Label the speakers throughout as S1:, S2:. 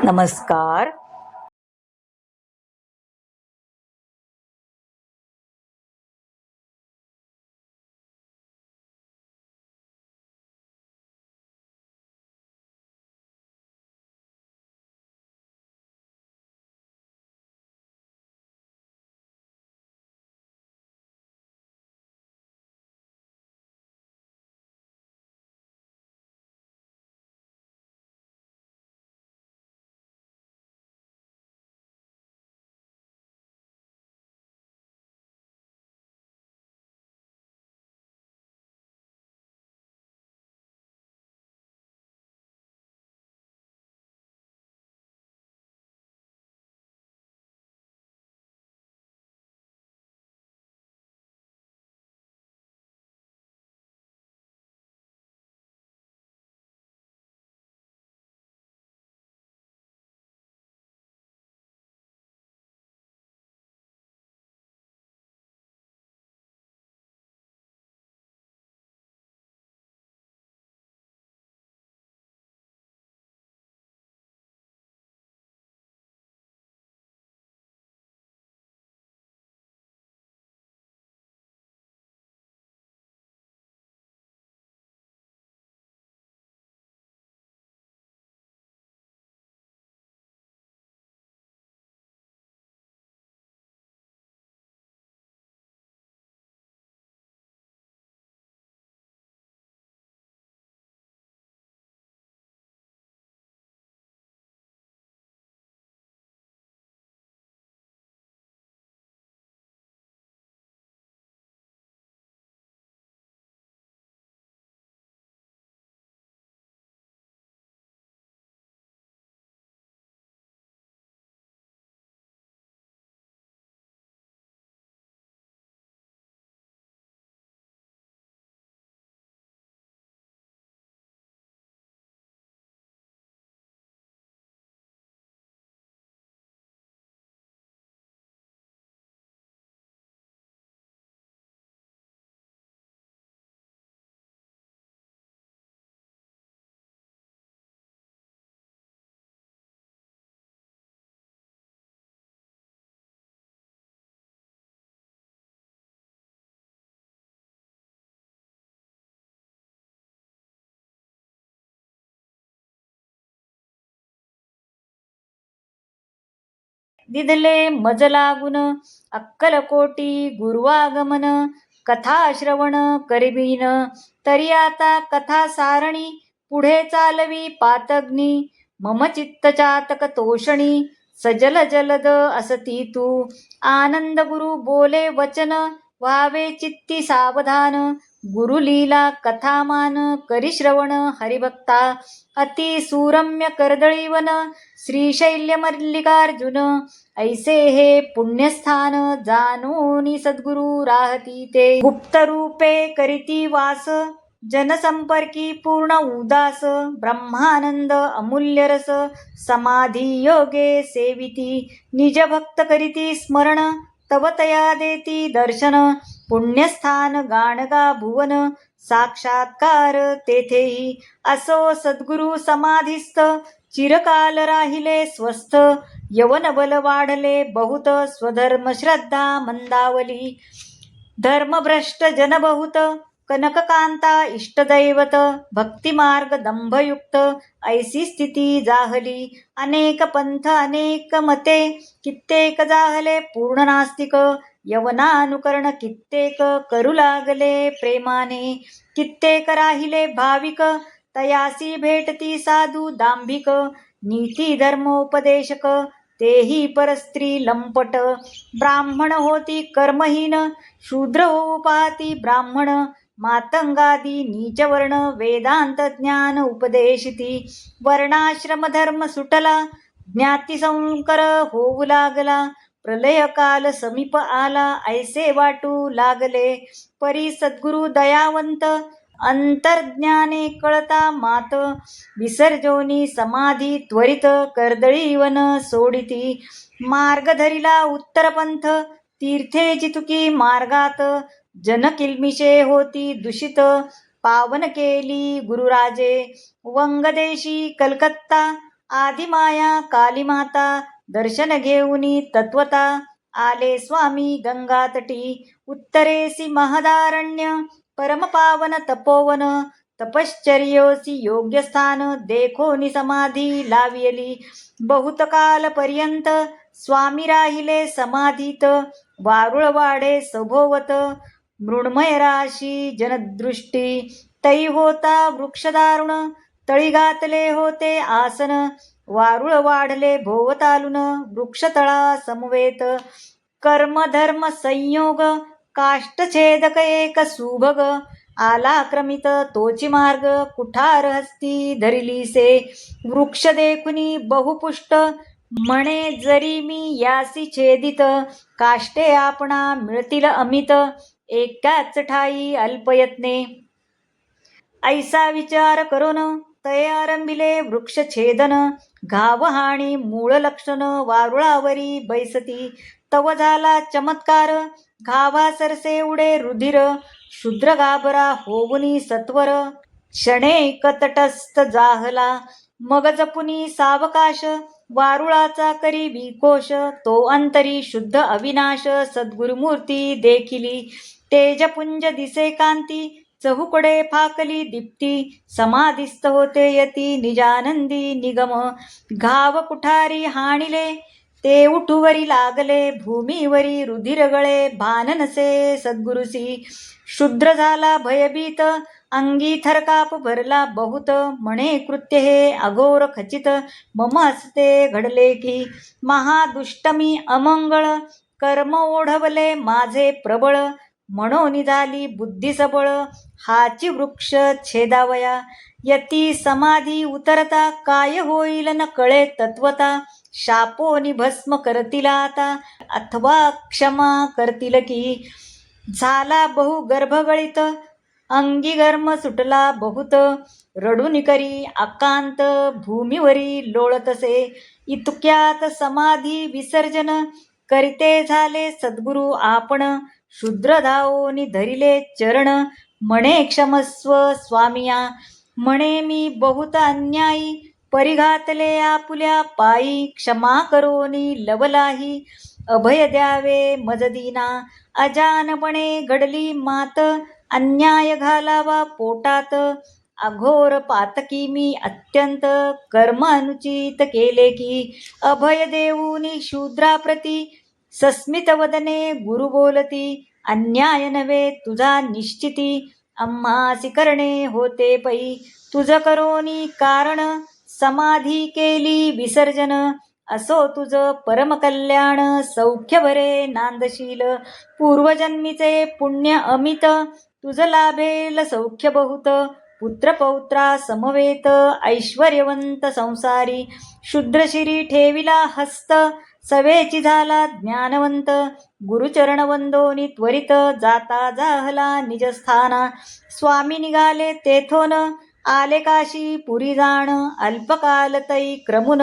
S1: नमस्कार. दिदले मज लागून अक्कलकोटी गुरुवागमन, कथा श्रवण करिबीन तरी आता कथा सारणी, पुढे चालवी पातग्नी मम चित्त चातक तोषणी, सजल जलद असती तू आनंद गुरु बोले वचन, व्हावे चित्ती सावधान गुरुलीला कथामान, करी श्रवण हरिभक्ता अति सुरम्य कर्दळीवन, श्रीशैल्य मल्लिकार्जुन ऐसे हे पुण्यस्थान, जाणूनी सद्गुरु राहती ते गुप्त रूपे करीती वास, जनसंपर्की पूर्ण उदास, ब्रह्मानंद अमूल्य रस, समाधी योगे सेविती निज भक्त करीती स्मरण, तव तया देती दर्शन, पुण्यस्थान गाणगा भुवन, साक्षात्कार तेथेही असो सद्गुरु समाधीस्थ, चिरकाल राहिले स्वस्थ, यवन बल वाढले बहुत, स्वधर्म श्रद्धा मंदावली, धर्मभ्रष्ट जन बहुत, कनककांता इष्टदैवत, भक्तिमार्ग दंभयुक्त ऐसी स्थिती जाहली, अनेक पंथ अनेक मते, कित्येक जाहले पूर्ण नास्तिक, यवनानुकरण कित्येक करू लागले प्रेमाने, कित्येक राहिले भाविक, तयासी भेटती साधू दांभिक, नीती धर्मोपदेशक तेही परस्त्री लंपट, ब्राह्मण होती कर्महीन, शूद्र होऊ पाहती ब्राह्मण, मातंगादी नीचवर्ण वेदांत ज्ञान उपदेशिती, वर्णाश्रम धर्म सुटला, ज्ञाती संकर होऊ लागला, प्रलय काल समीप आला ऐसे वाटू लागले, परी सद्गुरु दयावंत अंतर्ज्ञाने कळता मात, विसर्जोनी समाधी त्वरित कर्दळीवन सोडिती, मार्ग धरिला उत्तरपंथ तीर्थे चितुकी मार्गात, जनकिल्मिषे होती दूषित, पावन केली गुरुराजे, वंगदेशी कलकत्ता आदिमाया कालीमाता दर्शन घेऊनी तत्वता आले स्वामी गंगातटी उत्तरेसी महदारण्य परमपावन तपोवन तपश्चर्योसी योग्य स्थान देखोनी समाधी लावियली बहुत काल पर्यंत स्वामी राहिले समाधीत वारुळ वाढे सभोवत मृण्मय राशी जनदृष्टी तै होता वृक्षदारुण तळी घातले होते आसन वारुळ वाढले भोवतालून वृक्षतळा समवेत कर्मधर्म संयोग काष्टछेदक एक सुभग आला क्रमित तोची मार्ग कुठार हस्ती धरिलीसे वृक्ष देखुनी बहुपुष्ट म्हणे जरी मी यासी छेदित काष्टे आपणा मिळतील अमित एकाच ठाई अल्पयत्ने ऐसा विचार करून तये आरंभिले वृक्ष छेदन घावहाणी मूळ लक्षण वारुळावरी बैसती तव झाला चमत्कार घावा सरसे उडे रुधिर शूद्र घाबरा होऊनी सत्वर क्षणे तटस्थ जाहला मग जपुनी सावकाश वारुळाचा करी विकोश तो अंतरी शुद्ध अविनाश सद्गुरुमूर्ती देखिली तेजपुंज दिसे कांती चहुकडे फाकली दीप्ती समाधिस्थ होते यती निजानंदी निगम घाव कुठारी हाणिले ते उठुवरी लागले भूमीवरी रुधिर गळे भान नसे सद्गुरुसी शूद्र झाला भयभीत अंगी थरकाप भरला बहुत म्हणे कृत्य हे अघोर खचित मम हस्ते घडले की महादुष्टमी अमंगळ कर्म ओढवले माझे प्रबळ म्हणून झाली बुद्धी सबळ हाची वृक्ष छेदावया यती समाधी उतरता काय होईल न कळे तत्वता शापोनी भस्म करतील आता अथवा क्षमा करतील की झाला बहु गर्भगळित अंगी गर्म सुटला बहुत रडून करी अकांत भूमीवरी लोळतसे इतक्यात समाधी विसर्जन करिते झाले सद्गुरु आपण शूद्र धावोनी धरिले चरण म्हणे क्षमस्व स्वामिया म्हणे मी बहुत अन्यायी परिघातले आपुल्या पायी क्षमा करोनी लवलाही अभय द्यावे मजदीना अजानपणे घडली मात अन्याय घालावा पोटात अघोर पातकी मी अत्यंत कर्म अनुचित केले की अभय देऊनी शूद्राप्रती सस्मित वदने गुरु बोलती अन्याय नव्हे तुझा निश्चिती आम्हासी करणे होते पै तुझ करोनी कारण समाधी केली विसर्जन असो तुझ परम कल्याण सौख्य भरे नांदशील पूर्वजन्मीचे पुण्य अमित तुझ लाभेल सौख्य बहुत पुत्र पौत्रा समवेत ऐश्वर्यवंत संसारी शूद्रशिरी ठेविला हस्त सवेची झाला ज्ञानवंत गुरुचरण वंदोनी त्वरित जाता जाहला निजस्थाना स्वामी निघाले तेथोन आले काशी पुरी जाण अल्पकाल तै क्रमुन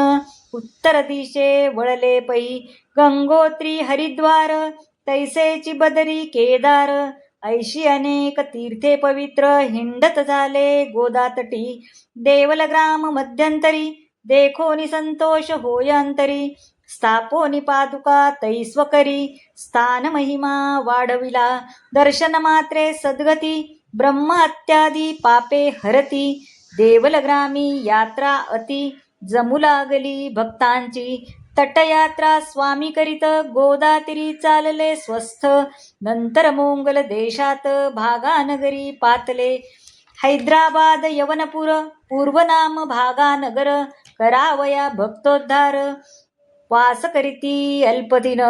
S1: उत्तर दिशे वळले पै गंगोत्री हरिद्वार तैसेची बदरी केदार ऐशी अनेक तीर्थे पवित्र हिंडत झाले गोदातटी देवलग्राम मध्यंतरी देखोनी संतोष होय अंतरी स्थापोनी पादुका तैस्वकरी स्थान महिमा वाढविला दर्शन मात्रे सद्गती ब्रह्म अत्यादी पापे हरती देवलग्रामी यात्रा अति जमू लागली भक्तांची तटयात्रा स्वामी करीत गोदातीरी चालले स्वस्थ नंतर मोंगल देशात भागानगरी पातले हैदराबाद यवनपुर पूर्वनाम भागानगर करावया भक्तोद्धार वास करीती अल्पदिन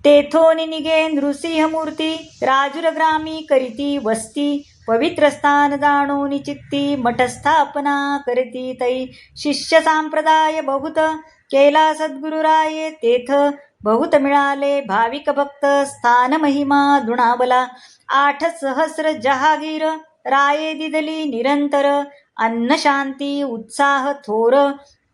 S1: तेथोनी निघे नृसिंहमूर्ती राजुरग्रामी करीती वस्ती पवित्र स्थान जाणोनी चित्ती मठस्थापना करीती तै शिष्य संप्रदाय बहुत केला सद्गुरुराये तेथ बहुत मिळाले भाविक भक्त स्थान महिमा दुणावला 8 सहस्र जहागीर राये दिदली निरंतर अन्न शांती उत्साह थोर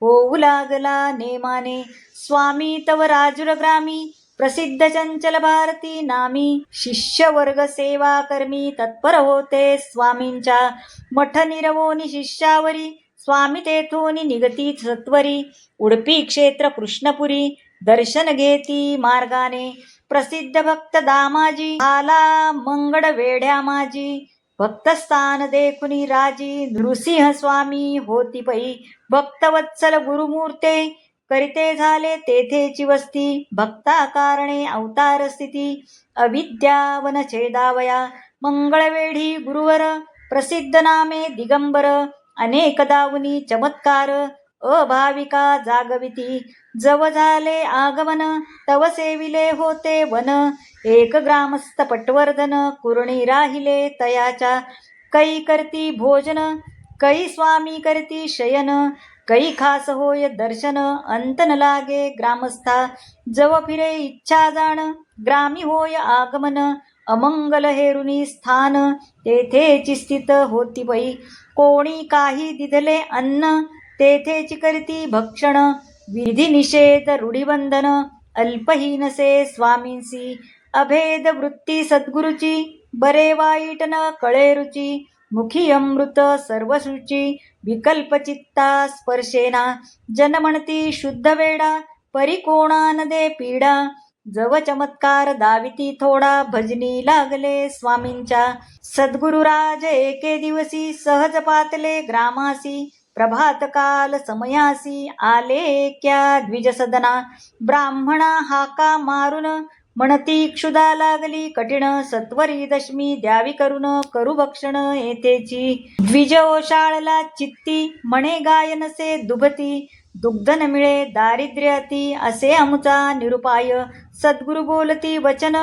S1: होऊ लागला नेमाने स्वामी तव राजुरग्रामी प्रसिद्ध चंचल भारती नामी शिष्य वर्ग सेवा कर्मी तत्पर होते स्वामींच्या मठ निरवोनी शिष्यावरी स्वामी तेथून निगती सत्वरी, उडपी क्षेत्र कृष्णपुरी, दर्शन घेती मार्गाने, प्रसिद्ध भक्त दामाजी, आला मंगळ वेढ्या माझी, भक्तस्थान देखुनी राजी, नृसिंह स्वामी होती पै, भक्तवत्सल गुरुमूर्ते, करिते झाले तेथेची वस्ती, भक्ता कारणे अवतार स्थिती, अविद्यावन छेदावया, मंगळवेढी गुरुवर, प्रसिद्ध नामे दिगंबर, अनेक दावुनी चमत्कार, अभाविका जागविती, जव झाले आगमन, तव सेविले होते वन, एक ग्रामस्थ पटवर्धन, कुरणी राहिले तयाच्या, कै करती भोजन, कै स्वामी करती शयन, कै खास होय दर्शन, अंत न लागे ग्रामस्था, जव फिरे इच्छा जाण, ग्रामी होय आगमन, अमंगल हेरुनी स्थान, तेथेची स्थित होती पै, कोणी काही दिधले अन्न, तेथेची करती भक्षण, विधी निषेध रूढीबंधन, अल्पहीनसे स्वामींसी, अभेद वृत्ती सद्गुरुची, बरे वाईट न कळे रुची, मुखी अमृत सर्व शुची, विकल्प चित्ता स्पर्शेना, जन म्हणती शुद्ध वेडा, परी कोणा न दे पीडा, जव चमत्कार दाविती थोडा, भजनी लागले स्वामींच्या, सद्गुरुराज एके दिवसी, सहज पातले ग्रामासी, प्रभात काल समयासी, आले क्या द्विजसदना, ब्राह्मणा हाका मारून, म्हणती क्षुधा लागली कठीण, सत्वरी दशमी द्यावी करून, करू भक्षण येथेची, द्विज ओशाळला चित्ती, म्हणे गायनसे दुभती, दुग्ध न मिळे दारिद्र्य अति, असे आमुचा निरुपाय, सद्गुरु बोलती वचन,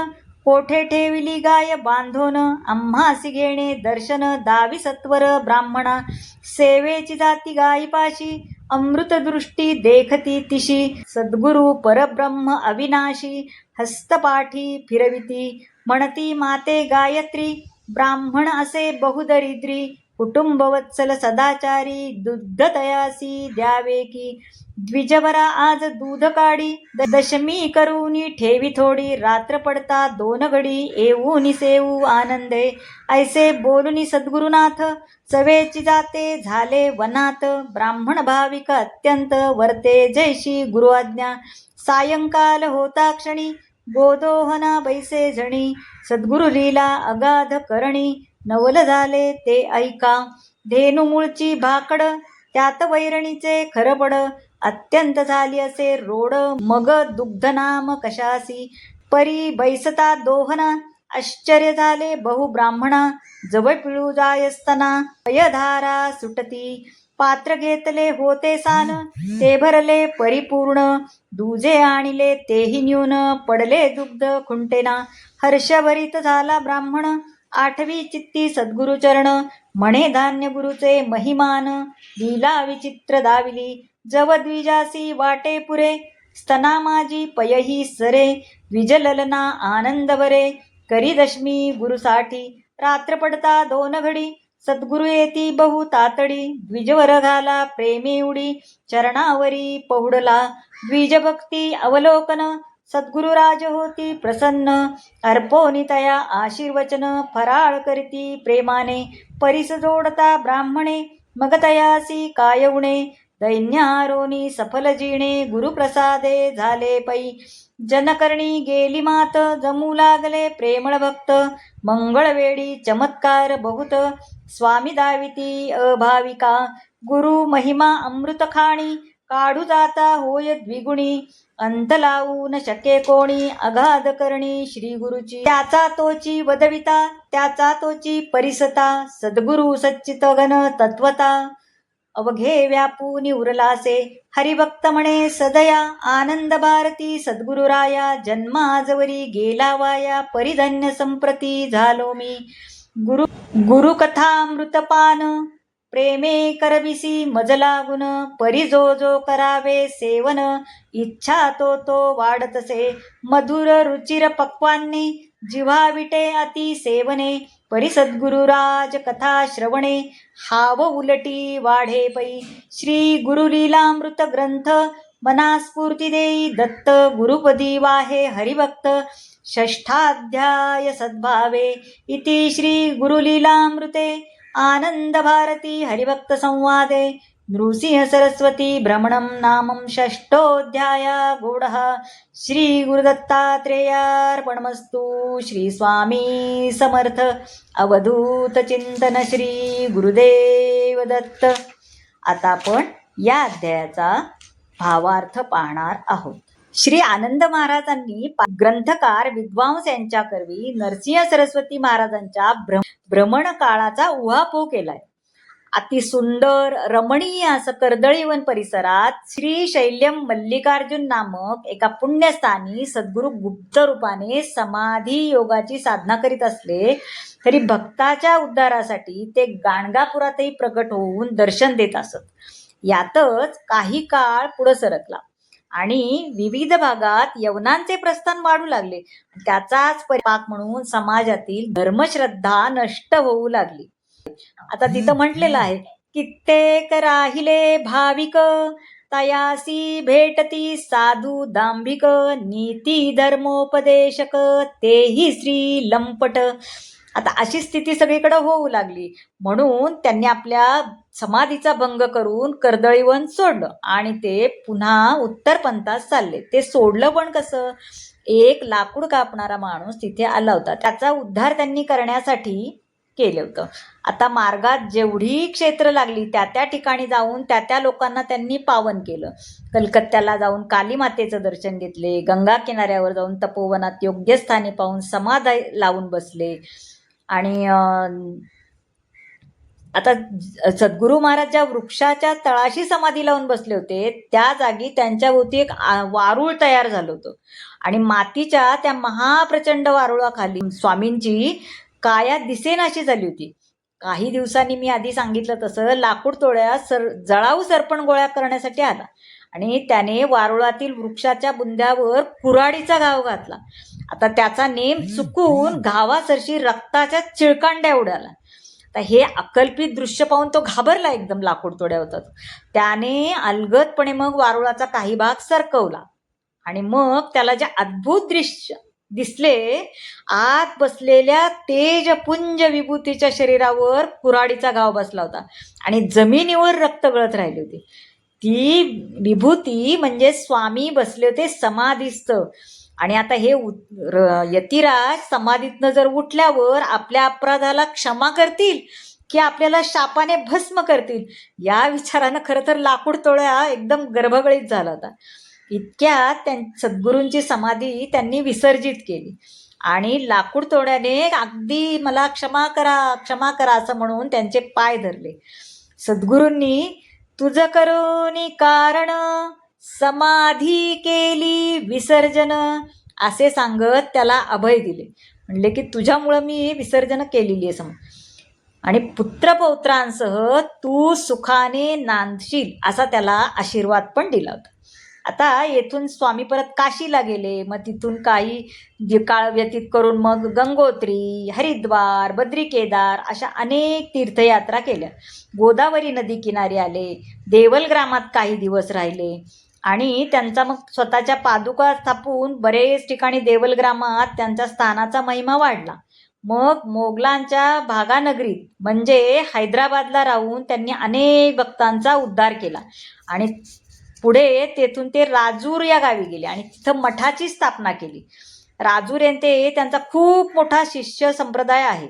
S1: कोठे ठेविली गाय बांधून, आम्हासी घेणे दर्शन, दावी सत्वर ब्राह्मणा, सेवेची जाती गायीपाशी, अमृतदृष्टी देखती तिशी, सद्गुरु परब्रह्म अविनाशी, हस्तपाठी फिरविती, म्हणती माते गायत्री, ब्राह्मण असे बहुदरिद्री, कुटुंबवत्सल सदाचारी, दुग्ध तयासी द्यावे की, द्विजवरा आज दूध काढी, दशमी करूनी ठेवी थोडी, रात्र पडता 2 घडी, येऊनी सेवू आनंदे, ऐसे बोलुनी सद्गुरुनाथ, सवेची जाते झाले वनात, ब्राह्मण भाविक अत्यंत, वर्ते जैशी गुरु आज्ञा, सायंकाल होता क्षणी, गोदोहना बैसे जणी, सद्गुरु लीला अगाध करणी, नवल झाले ते ऐका, धेनु मूळची भाकड, त्यात वैरणीचे खरपड, अत्यंत झाली असे रोड, मग दुग्ध नाम कशासी, परी बैसता दोहना, आश्चर्य झाले बहु ब्राह्मणा, जवळ पिळू जायस्तना, पयधारा सुटती, पात्र घेतले होते सान, ते भरले परिपूर्ण, दुजे आणले तेही न्यून, पडले दुग्ध खुंटेना, हर्षभरित झाला ब्राह्मण, आठवी चित्ती सद्गुरु चरण, म्हणे धान्य गुरुचे महिमान, लीला विचित्र दाविली, जव द्विजासी वाटे पुरे, स्तना माझी पयही सरे, द्विजललना आनंद बरे, करी दशमी गुरुसाठी, रात्र पडता 2 घडी, सद्गुरु येती बहु तातडी, द्विजवर घाला प्रेमे उडी, चरणावरी पहुडला, द्विजभक्ती अवलोकन, सद्गुरुराज होती प्रसन्न, अर्पोनी तया आशीर्वचन, फराळ करती प्रेमाने, परिस जोडता ब्राह्मणे, मग तयासी काय उणे, दैन्यारोनी सफल जिणे, गुरुप्रसादे झाले पै, जनकर्णी गेली मात, जमू लागले प्रेमळ भक्त, मंगळवेळी चमत्कार बहुत, स्वामी दाविती अभाविका, गुरु महिमा अमृत खाणी, काढू जाता होय द्विगुणी, अंत लावू न शके कोणी, अगाध करणी श्री गुरुची, त्याचा तोची वदविता, त्याचा तोची परिसता, सद्गुरु सच्चित घन तत्वता, अवघे व्यापूनी उरलासे, हरिभक्त म्हणे सदया, आनंद भारती सद्गुरुराया, जन्माजवरी गेला वाया, परिधन्य संप्रती झालो मी, गुरुकथामृतपान, प्रेमे करविसी मज लागून, परी जो जो करावे सेवन, इच्छा तो वाढतसे, मधुर रुचिर पक्वान्ने, जिव्हा विटे अति सेवने, परी सद्गुरुराज कथा श्रवणे, हाव उलटी वाढे पै, श्री गुरुलीलामृत ग्रंथ, मना स्फूर्ती देई दत्त, गुरुपदी वाहे हरिभक्त, षष्ठाध्याय सद्भावे, इति श्री गुरुलीलामृते, आनंद भारती हरिभक्त संवादे, नृसिंह सरस्वती भ्रमणं नामं षष्ठोऽध्याय गूढः श्री गुरुदत्तात्रेयार्पणमस्तु. श्री स्वामी समर्थ. अवधूत चिंतन श्री गुरुदेव दत्त. आता आपण या अध्यायाचा भावार्थ पाहणार आहोत. श्री आनंद महाराजांनी ग्रंथकार विद्वांस यांच्याकरवी नरसिंह सरस्वती महाराजांच्या भ्रमण काळाचा उहापोह केलाय. अतिसुंदर रमणीय असं कर्दळीवन परिसरात श्री शैल्यम मल्लिकार्जुन नामक एका पुण्यस्थानी सद्गुरु गुप्त रूपाने समाधी योगाची साधना करीत असले तरी भक्ताच्या उद्धारासाठी ते गाणगापुरातही प्रकट होऊन दर्शन देत असत. यातच काही काळ पुढे सरकला आणि विविध भागात यवनांचे प्रस्थान वाढू लागले. त्याचाच परिपाक म्हणून समाजातील धर्मश्रद्धा नष्ट होऊ लागली. आता तिथं म्हटलेलं आहे, कित्येक राहिले भाविक तयासी भेटती साधू दांभिक नीती धर्मोपदेशक तेही श्री लंपट. आता अशी स्थिती सगळीकडे होऊ लागली म्हणून त्यांनी आपल्या समाधीचा भंग करून कर्दळीवन सोडलं आणि ते पुन्हा उत्तर पंथात चालले. ते सोडलं पण कसं? एक लाकूड कापणारा माणूस तिथे आला होता, त्याचा उद्धार त्यांनी करण्यासाठी केलं होतं. आता मार्गात जेवढी क्षेत्र लागली त्या त्या ठिकाणी जाऊन त्या लोकांना त्यांनी पावन केलं. कलकत्त्याला जाऊन काली मातेचं दर्शन घेतले, गंगा किनाऱ्यावर जाऊन तपोवनात योग्य स्थानी पाहून समाधी लावून बसले. आणि आता सद्गुरू महाराज ज्या वृक्षाच्या तळाशी समाधी लावून बसले होते त्या जागी त्यांच्याभोवती एक वारुळ तयार झालं होतं आणि मातीच्या त्या महाप्रचंड वारुळाखाली स्वामींची काया दिसेनाशी झाली होती. काही दिवसांनी मी आधी सांगितलं तसं लाकूड तोड्या जळाऊ सरपण गोळ्या करण्यासाठी आला आणि त्याने वारुळातील वृक्षाच्या बुंद्यावर कुऱ्हाडीचा घाव घातला. आता त्याचा नेम चुकून घावासरशी रक्ताच्या चिळकांड्या उडाला. आता हे अकल्पित दृश्य पाहून तो घाबरला एकदम. लाकूड तोड्या होतात त्याने अलगदपणे मग वारुळाचा काही भाग सरकवला आणि मग त्याला जे अद्भुत दृश्य दिसले, आत बसलेल्या तेजपुंज विभूतीच्या शरीरावर कुऱ्हाडीचा घाव बसला होता आणि जमिनीवर रक्त गळत राहिले होते. ती विभूती म्हणजे स्वामी बसले होते समाधीस्थ. आणि आता हे यतिराज समाधीतनं जर उठल्यावर आपल्या अपराधाला क्षमा करतील की आपल्याला शापाने भस्म करतील या विचारानं खरं तर लाकूड तोड्या एकदम गर्भगळीत झाला होता. इतक्यात सद्गुरूंची समाधी त्यांनी विसर्जित केली आणि लाकूड तोड्याने अगदी मला क्षमा करा असं म्हणून त्यांचे पाय धरले. सद्गुरूंनी तुझं करुणी कारण समाधी केली विसर्जन असे सांगत त्याला अभय दिले. म्हणले की तुझ्यामुळं मी विसर्जन केलेली आहे आणि पुत्रपौत्रांसह तू सुखाने नांदशील असा त्याला आशीर्वाद पण दिला होता. आता येथून स्वामी परत काशीला गेले. मग तिथून काही काळ व्यतीत करून मग गंगोत्री, हरिद्वार, बद्री केदार अशा अनेक तीर्थयात्रा केल्या. गोदावरी नदी किनारी आले, देवलग्रामात काही दिवस राहिले आणि त्यांचा मग स्वतःच्या पादुका स्थापून बरेच ठिकाणी देवलग्रामात त्यांच्या स्थानाचा महिमा वाढला. मग मोगलांच्या भागानगरीत म्हणजे हैदराबादला राहून त्यांनी अनेक भक्तांचा उद्धार केला आणि पुढे तेथून ते राजूर या गावी गेले आणि तिथं मठाची स्थापना केली. राजूर येथे त्यांचा खूप मोठा शिष्य संप्रदाय आहे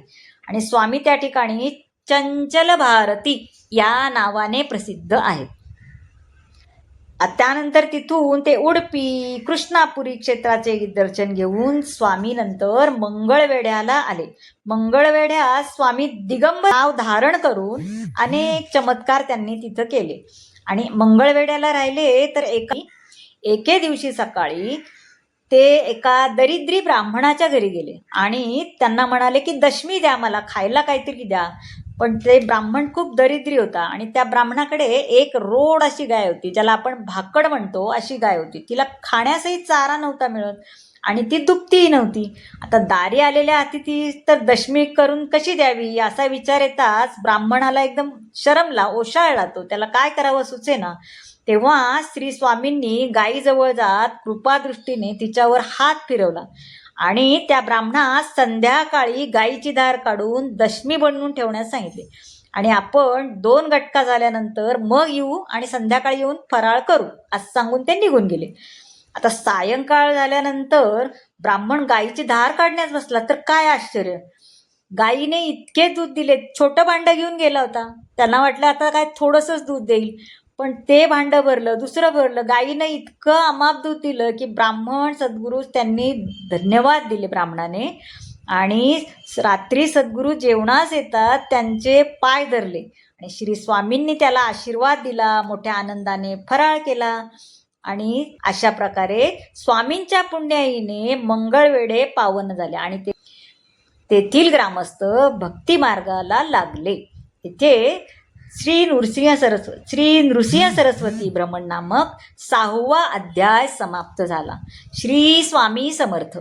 S1: आणि स्वामी त्या ठिकाणी चंचल भारती या नावाने प्रसिद्ध आहेत. त्यानंतर तिथून ते उडपी, कृष्णापुरी क्षेत्राचे दर्शन घेऊन स्वामी नंतर मंगळवेढ्याला आले. मंगळवेढ्यात स्वामी दिगंबर नाव धारण करून अनेक चमत्कार त्यांनी तिथं केले आणि मंगळवेढ्याला राहिले तर एके दिवशी सकाळी ते एका दरिद्री ब्राह्मणाच्या घरी गेले आणि त्यांना म्हणाले की दशमी द्या, मला खायला काहीतरी द्या. पण ते ब्राह्मण खूप दरिद्री होता आणि त्या ब्राह्मणाकडे एक रोड अशी गाय होती, ज्याला आपण भाकड म्हणतो अशी गाय होती. तिला खाण्यासही चारा नव्हता मिळत आणि ती दुभतीही नव्हती. आता दारी आलेल्या अतिथी तर दशमी करून कशी द्यावी असा विचार येताच ब्राह्मणाला एकदम शरमला, ओशाळला. तो त्याला काय करावं सुचेना. तेव्हा श्री स्वामींनी गायीजवळ जात कृपादृष्टीने तिच्यावर हात फिरवला आणि त्या ब्राह्मणास संध्याकाळी गायीची धार काढून दशमी बनवून ठेवण्यास सांगितले आणि आपण 2 गटका झाल्यानंतर मग येऊ आणि संध्याकाळी येऊन फराळ करू असं सांगून ते निघून गेले. आता सायंकाळ झाल्यानंतर ब्राह्मण गाईची धार काढण्यास बसला, तर काय आश्चर्य, गाईने इतके दूध दिले. छोटं भांडं घेऊन गेला होता, त्यांना वाटलं आता काय थोडंसंच दूध देईल, पण ते भांडं भरलं, दुसरं भरलं. गाईनं इतकं अमाप दूध दिलं की ब्राह्मण सद्गुरू त्यांनी धन्यवाद दिले ब्राह्मणाने. आणि रात्री सद्गुरू जेवणास येतात, त्यांचे पाय धरले आणि श्री स्वामींनी त्याला आशीर्वाद दिला. मोठ्या आनंदाने फराळ केला. आणि अशा प्रकारे स्वामींच्या पुण्याईने मंगळवेढे पावन झाले आणि तेथील ग्रामस्थ भक्ती मार्गाला लागले. इथे श्री नृसिंह सरस्वती भ्रमण नामक 6वा अध्याय समाप्त झाला. श्री स्वामी समर्थ.